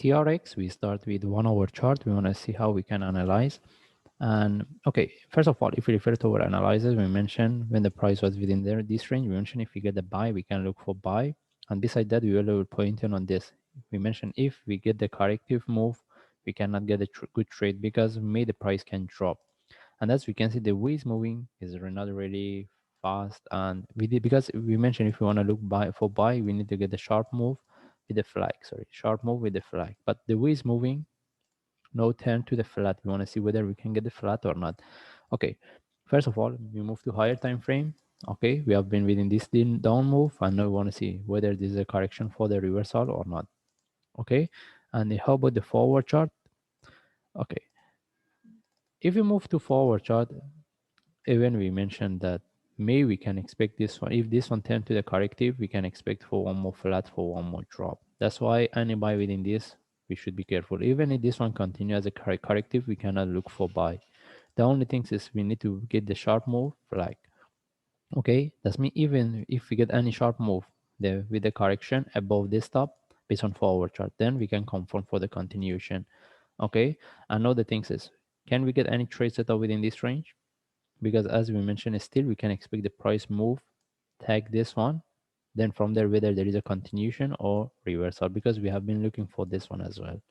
TRX, we start with 1 hour chart. We want to see how we can analyze. And okay, first of all, if we refer to our analysis, we mentioned when the price was within this range, we mentioned if we get the buy, we can look for buy. And beside that, we will point in on this. We mentioned if we get the corrective move, we cannot get a good trade because maybe the price can drop. And as we can see, the way it's moving is not really fast. And we did, because we mentioned if we want to look for buy, we need to get the sharp move with the flag. Sorry, sharp move with the flag. But the way it's moving, no turn to the flat. We want to see whether we can get the flat or not. Okay, first of all, we move to higher time frame. Okay, we have been within this down move, and now we want to see whether this is a correction for the reversal or not. Okay, and how about the forward chart? Okay, if we move to forward chart, even we mentioned that maybe we can expect this one. If this one turn to the corrective, we can expect for one more flat, for one more drop. That's why any buy within this, we should be careful. Even if this one continue as a corrective, we cannot look for buy. The only thing is we need to get the sharp move flag. Okay, that's mean even if we get any sharp move with the correction above this top based on forward chart, then we can confirm for the continuation. Okay, and now the things is, can we get any trade setup within this range? Because as we mentioned, still we can expect the price move, tag this one, then from there whether there is a continuation or reversal, because we have been looking for this one as well.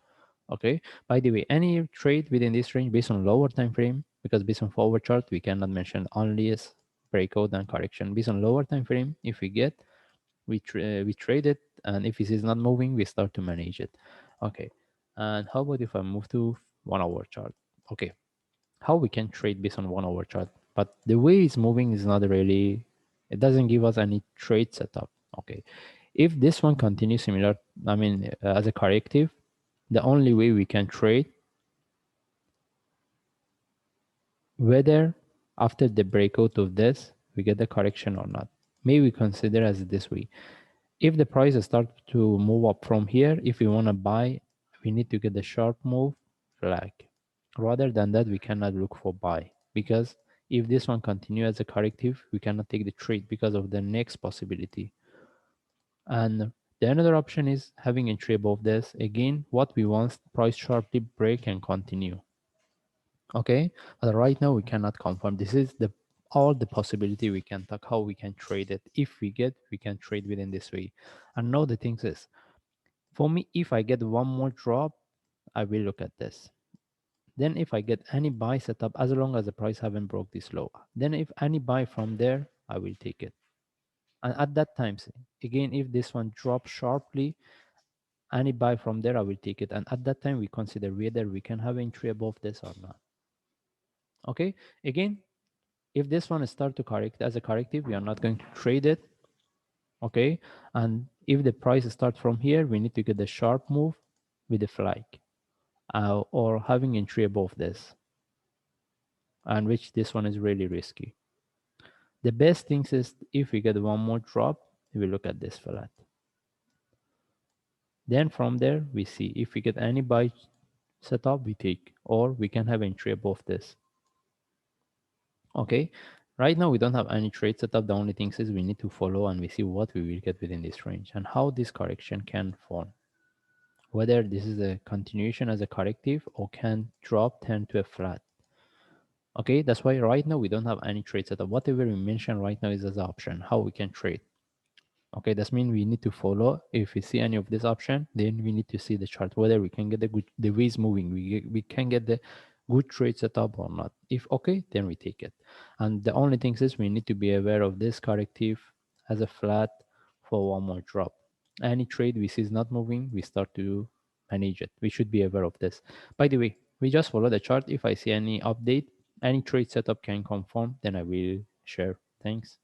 Okay, by the way, any trade within this range based on lower time frame, because based on forward chart we cannot mention only as breakout and correction. Based on lower time frame, if we get, we trade it, and if it is not moving, we start to manage it. Okay, and how about if I move to 1 hour chart? Okay, how we can trade based on 1 hour chart, but the way it's moving is not really, it doesn't give us any trade setup. Okay, if this one continues similar, I mean as a corrective, the only way we can trade whether after the breakout of this we get the correction or not. May we consider as this way: if the price start to move up from here, if we want to buy, we need to get the sharp move flag. Rather than that, we cannot look for buy, because if this one continue as a corrective, we cannot take the trade because of the next possibility. And the another option is having entry above this. Again, what we want, price sharply break and continue. Okay, but right now we cannot confirm. This is the all the possibility we can talk how we can trade it. If we get, we can trade within this way. And now the thing is, for me, if I get one more drop, I will look at this. Then if I get any buy setup, as long as the price haven't broke this low, then if any buy from there, I will take it. And at that time, again, if this one drops sharply, any buy from there, I will take it. And at that time, we consider whether we can have entry above this or not. Okay, again, if this one start to correct as a corrective, we are not going to trade it. Okay, and if the price starts from here, we need to get the sharp move with the flag, or having entry above this, and which this one is really risky. The best thing is if we get one more drop, we will look at this flat. Then from there, we see if we get any buy setup, we take, or we can have entry above this. Okay, right now we don't have any trade setup. The only thing is we need to follow and we see what we will get within this range and how this correction can form. Whether this is a continuation as a corrective or can drop, turn to a flat. Okay, that's why right now we don't have any trade setup. Whatever we mentioned right now is as an option, how we can trade. Okay, that means we need to follow. If we see any of this option, then we need to see the chart, whether we can get the way it's moving, we can get the good trade setup or not. If okay, then we take it. And the only thing is we need to be aware of this corrective as a flat for one more drop. Any trade we see is not moving, we start to manage it. We should be aware of this. By the way, we just follow the chart. If I see any update, any trade setup can confirm, then I will share. Thanks.